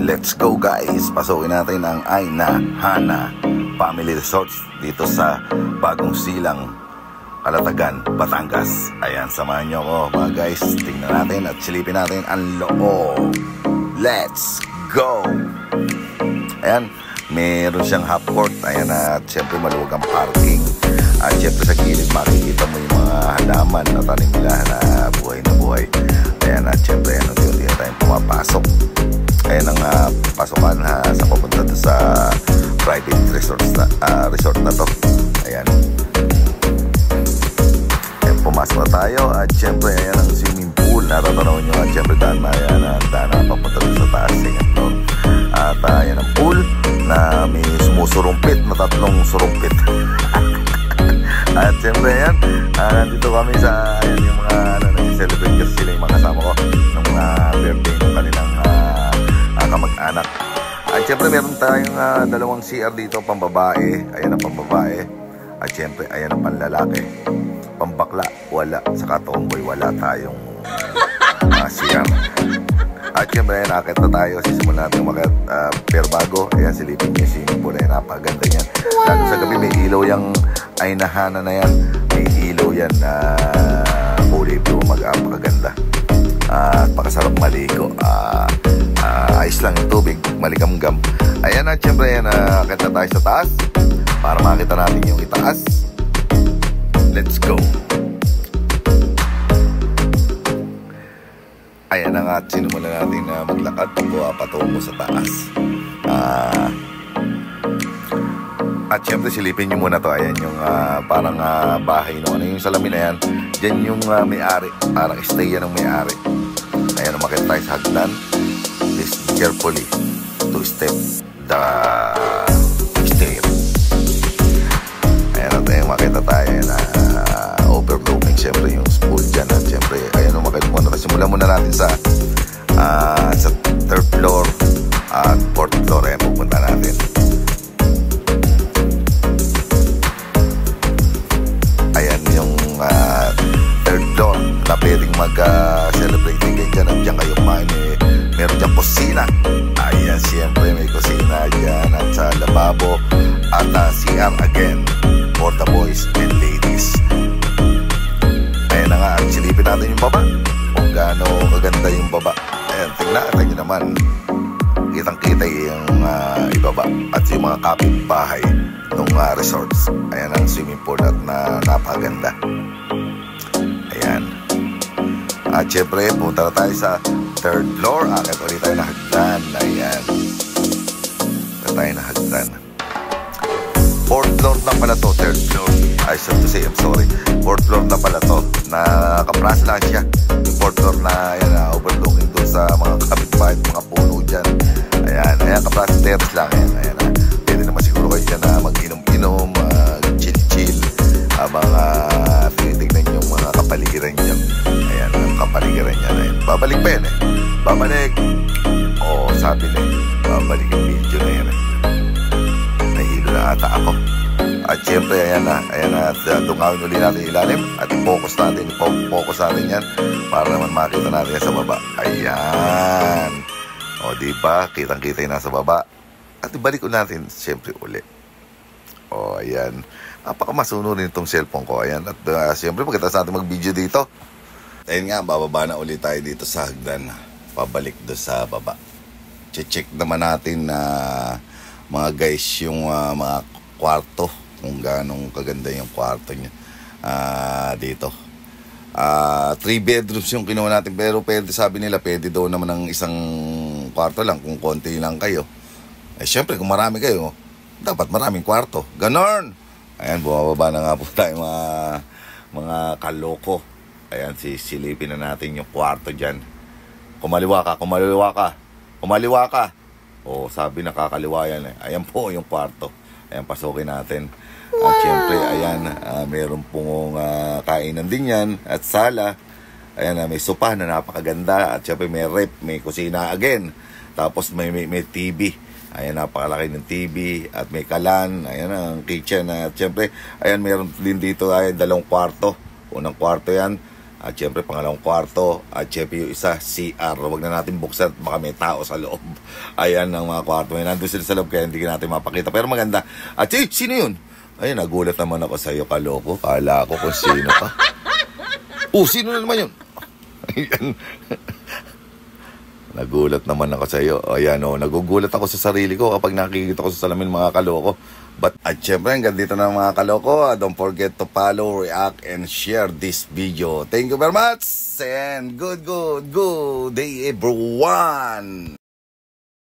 Let's go guys! Pasukin natin ang Aina Hana Family Resorts dito sa Bagong Silang, Calatagan, Batangas. Ayan, samahan nyo ako mga guys. Tingnan natin at silipin natin ang loob. Let's go! Ayan, meron siyang half court. Ayan, at syempre maluwag ang parking. At syempre sa gilid makikita mo yung mga halaman na tanim nila na buhay na buhay. Ayan, at syempre unti-unti na tayong pumapasok. Ayan ang pasukan sa papunta sa private resort na to. Ayan. Ayan, pumasok na tayo. At syempre ayan ang swimming pool. Naratanawin nyo at syempre daan na papunta sa taas. Ayan to. At ayan ang pool na may sumusurumpit na 3 surumpit. At syempre ayan, nandito kami sa ayan, yung mga nag-celebrate kasi sila yung mga kasama ko nung birthday ng kanilang kamag-anak. At syempre meron tayong 2 CR dito, pambabae. Ayan ang pambabae. At syempre ayan ang panlalaki. Pambakla wala, saka tomboy wala tayong CR. At syempre ayan, nakit na tayo. Sisimulan natin umakit pero bago, ayan silipin niya swimming pool. Ayan, napaganda yan. Lalo sa gabi may ilaw yung Aina Hana na yan. May ilaw yan na kulay blue, mag-apakaganda. At pakasarap maligo. Ayos lang yung tubig, maligamgam. Ayan at syempre ayan, akit na tayo sa taas para makita natin yung itaas. Let's go. Ayan na nga at sinumulan natin na maglakad patungo sa taas. At syempre silipin nyo muna to. Ayan yung parang bahay no? Ano yung salamin na yan. Diyan yung may-ari. Parang stay yan ng may-ari. Ayan, umakit tayo sa hagdan. Please carefully to step the stair. Ayan natin, makita tayo na overlooking syempre yung pool dyan. At syempre, ayan, umakit muna. Simulan muna natin sa 3rd floor at 4th floor. Ayan, pupunta natin. Ayan yung 3rd floor na pwedeng mag-celebrate kayo dyan. At dyan kayo kumain meron dyan kusina. Ayan, siyempre may kusina dyan. At sa lababo at CR again for the boys and ladies. Ayan na nga, silipin natin yung baba kung gaano kaganda yung baba. Ayan, tingnan nyo naman, kitang-kita yung ibaba at yung mga kapitbahay ng resorts. Ayan ang swimming pool at napaganda. Ayan. At syempre, punta na tayo sa 3rd floor. Akit ulit tayo na hagdan. Ayan. Punta tayo na hagdan. 4th floor na pala to. 3rd floor. I have to say, I'm sorry. 4th floor na pala to. Nakapras lang siya. Yung 4th floor na ayan, overlooking doon sa mga kapitbahay, mga puno dyan. Ayan. Ayan, kapras terrace lang. Ayan. Ayan. Pwede naman siguro kayo dyan na mag-inom-inom, chill-chill. Habang tinitignan yung mga kapaligiran dyan. Ayan, ang kapaligiran niya. Ayan. Babalik pa yan eh. Babalik. Oo, sabi na eh. Babalik yung video na yan eh. Nahilo na ata ako. At syempre, ayan na. Ayan na. At tungawin ulit natin ilalim. At focus natin yan. Para naman makita natin yan sa baba. Ayan. O, diba? Kitang-kita yung nasa baba. At ibalik ulit natin, syempre, ulit. O, ayan. Napakamasuno rin itong cellphone ko. Ayan. At syempre, pagkatapos natin mag-video dito. Ayun nga, bababa na ulit tayo dito sa hagdan. Pabalik doon sa baba. Check naman natin na mga guys yung mga kwarto. Kung ganong kaganda yung kwarto niya dito. 3 bedrooms yung kinuha natin. Pero pwede, sabi nila, pwede daw naman ng isang kwarto lang kung konti lang kayo. Eh syempre, kung marami kayo, dapat maraming kwarto. Ganon! Ayan, bumababa na nga po tayo mga kaloko. Ayan, sisilipin na natin yung kwarto dyan. Kumaliwa ka. Kumaliwa ka. O, sabi nakakaliwa yan eh. Ayan po yung kwarto. Ayan, pasukin natin. Wow. At syempre, ayan, meron pong kainan din yan. At sala. Ayan, may sopa na napakaganda. At syempre, may rep, may kusina again. Tapos may TV. Ayan, napakalaki ng TV at may kalan. Ayan ang kitchen. At syempre, ayan, meron din dito ay 2 kwarto. Unang kwarto yan. At syempre, pangalawang kwarto. At syempre, yung isa, CR. Huwag na natin buksan. Baka may tao sa loob. Ayan ang mga kwarto. May nandun sila sa loob, kaya hindi natin mapakita. Pero maganda. At sino yun? Ayun, nagulat naman ako sa'yo, kaloko. Kala ko kung sino ka. Sino na naman yun? Ayan. Nagulat naman ako sa'yo. Ayan, nagugulat ako sa sarili ko kapag nakikita ko sa salamin, mga kaloko. At syempre, hanggang dito na mga kaloko. Don't forget to follow, react, and share this video. Thank you very much. And good day, everyone.